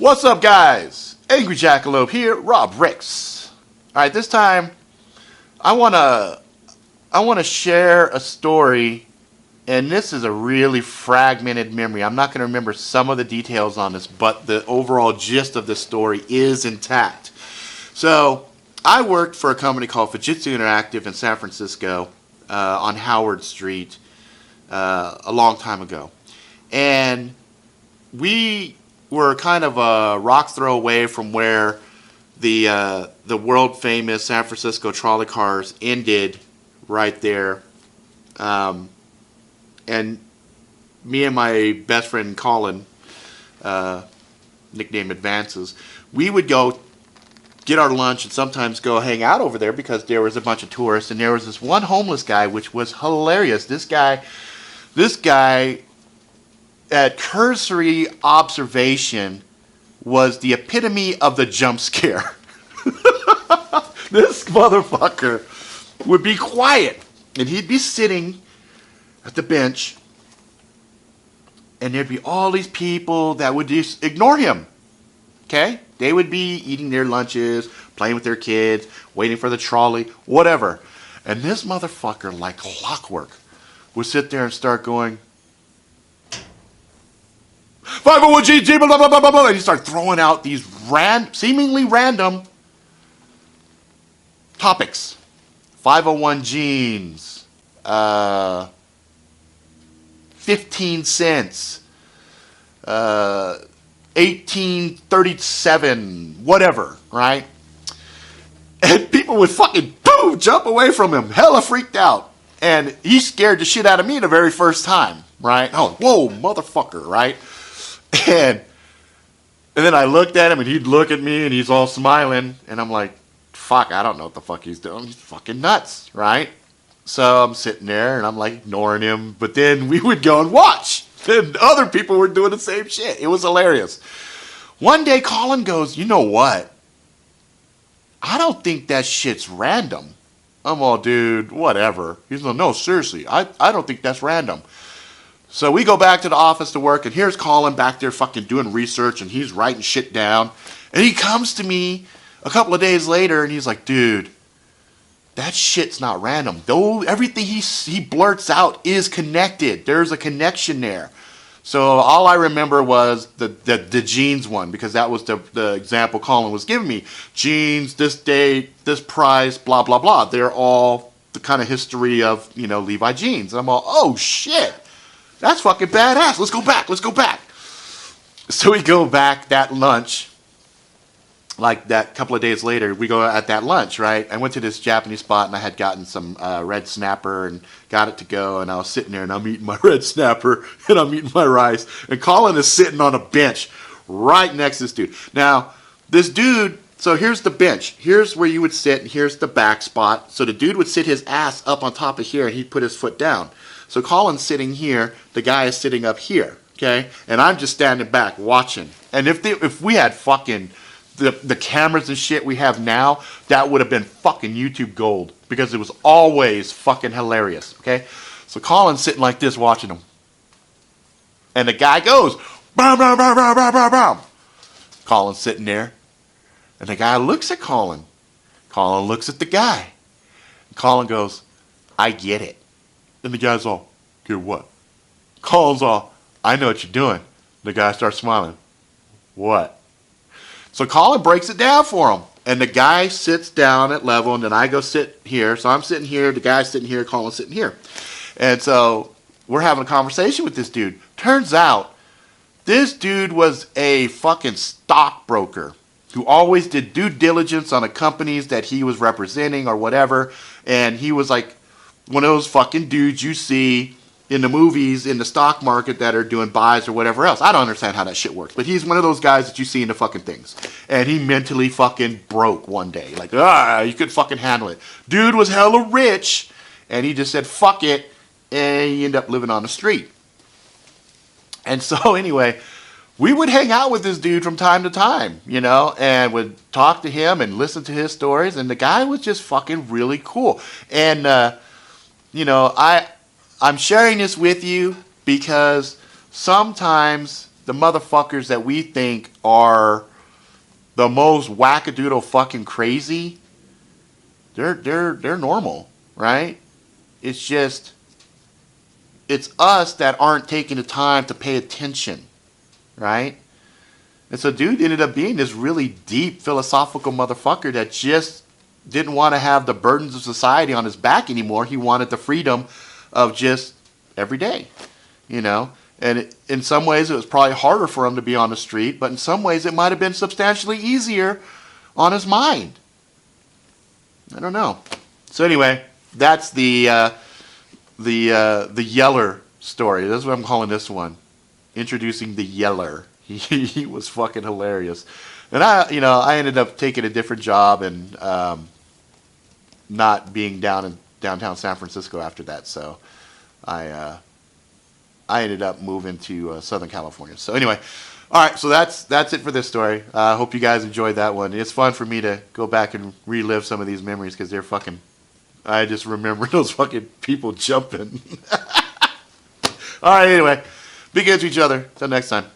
What's up, guys? Angry Jackalope here, Rob Ricks. Alright, this time I wanna share a story, and this is a really fragmented memory. I'm not gonna remember some of the details on this, but the overall gist of the story is intact. So, I worked for a company called Fujitsu Interactive in San Francisco on Howard Street a long time ago. And we were kind of a rock's throw away from where the world famous San Francisco trolley cars ended, right there. And me and my best friend Colin, nickname Advances, we would go get our lunch and sometimes go hang out over there because there was a bunch of tourists, and there was this one homeless guy which was hilarious. This guy at cursory observation was the epitome of the jump scare. This motherfucker would be quiet, and he'd be sitting at the bench, and there'd be all these people that would just ignore him. Okay? They would be eating their lunches, playing with their kids, waiting for the trolley, whatever. And this motherfucker, like clockwork, would sit there and start going, 501G, blah, blah, blah, blah, blah, and he started throwing out these seemingly random topics. 501 jeans, 15 cents, 1837, whatever, right? And people would fucking boom, jump away from him, hella freaked out. And he scared the shit out of me the very first time, right? Oh, whoa, motherfucker, right? And then I looked at him, and he'd look at me, and he's all smiling, and I'm like, fuck, I don't know what the fuck he's doing. He's fucking nuts, right? So I'm sitting there, and I'm like ignoring him, but then we would go and watch. And other people were doing the same shit. It was hilarious. One day, Colin goes, you know what? I don't think that shit's random. I'm all, dude, whatever. He's like, no, seriously, I don't think that's random. So we go back to the office to work, and here's Colin back there fucking doing research, and he's writing shit down. And he comes to me a couple of days later, and he's like, dude, that shit's not random. Though everything he blurts out is connected. There's a connection there. So all I remember was the jeans one, because that was the example Colin was giving me. Jeans, this date, this price, blah, blah, blah. They're all the kind of history of, Levi jeans. And I'm all, oh, shit. That's fucking badass. Let's go back. So we go back that lunch, like that couple of days later, we go at that lunch, right? I went to this Japanese spot, and I had gotten some red snapper and got it to go, and I was sitting there, and I'm eating my red snapper, and I'm eating my rice, and Colin is sitting on a bench right next to this dude. Now, this dude, so here's the bench. Here's where you would sit, and here's the back spot. So the dude would sit his ass up on top of here, and he'd put his foot down. So Colin's sitting here, the guy is sitting up here, okay? And I'm just standing back watching. And if we had fucking the cameras and shit we have now, that would have been fucking YouTube gold, because it was always fucking hilarious, okay? So Colin's sitting like this watching him. And the guy goes, bam, bam, bam, bam, bam, bam, bam. Colin's sitting there. And the guy looks at Colin. Colin looks at the guy. And Colin goes, I get it. And the guy's all, get what? Colin's all, I know what you're doing. The guy starts smiling. What? So Colin breaks it down for him. And the guy sits down at level, and then I go sit here. So I'm sitting here, the guy's sitting here, Colin's sitting here. And so we're having a conversation with this dude. Turns out, this dude was a fucking stockbroker who always did due diligence on the companies that he was representing or whatever. And he was like one of those fucking dudes you see in the movies in the stock market that are doing buys or whatever else. I don't understand how that shit works, but he's one of those guys that you see in the fucking things. And he mentally fucking broke one day. Like, you could fucking handle it. Dude was hella rich, and he just said, fuck it, and he ended up living on the street. And so anyway, we would hang out with this dude from time to time, and would talk to him and listen to his stories, and the guy was just fucking really cool. And, I'm sharing this with you because sometimes the motherfuckers that we think are the most wackadoodle fucking crazy, they're normal, right? It's just, it's us that aren't taking the time to pay attention, right? And so dude ended up being this really deep philosophical motherfucker that just didn't want to have the burdens of society on his back anymore. He wanted the freedom of just every day, you know? And in some ways it was probably harder for him to be on the street, but in some ways it might have been substantially easier on his mind. I don't know. So anyway, that's the Yeller story. That's what I'm calling this one. Introducing the Yeller. He was fucking hilarious. And I ended up taking a different job and not being down in downtown San Francisco after that. So I ended up moving to Southern California. So anyway, all right. So that's it for this story. I hope you guys enjoyed that one. It's fun for me to go back and relive some of these memories because they're fucking. I just remember those fucking people jumping. All right. Anyway, be good to each other. Till next time.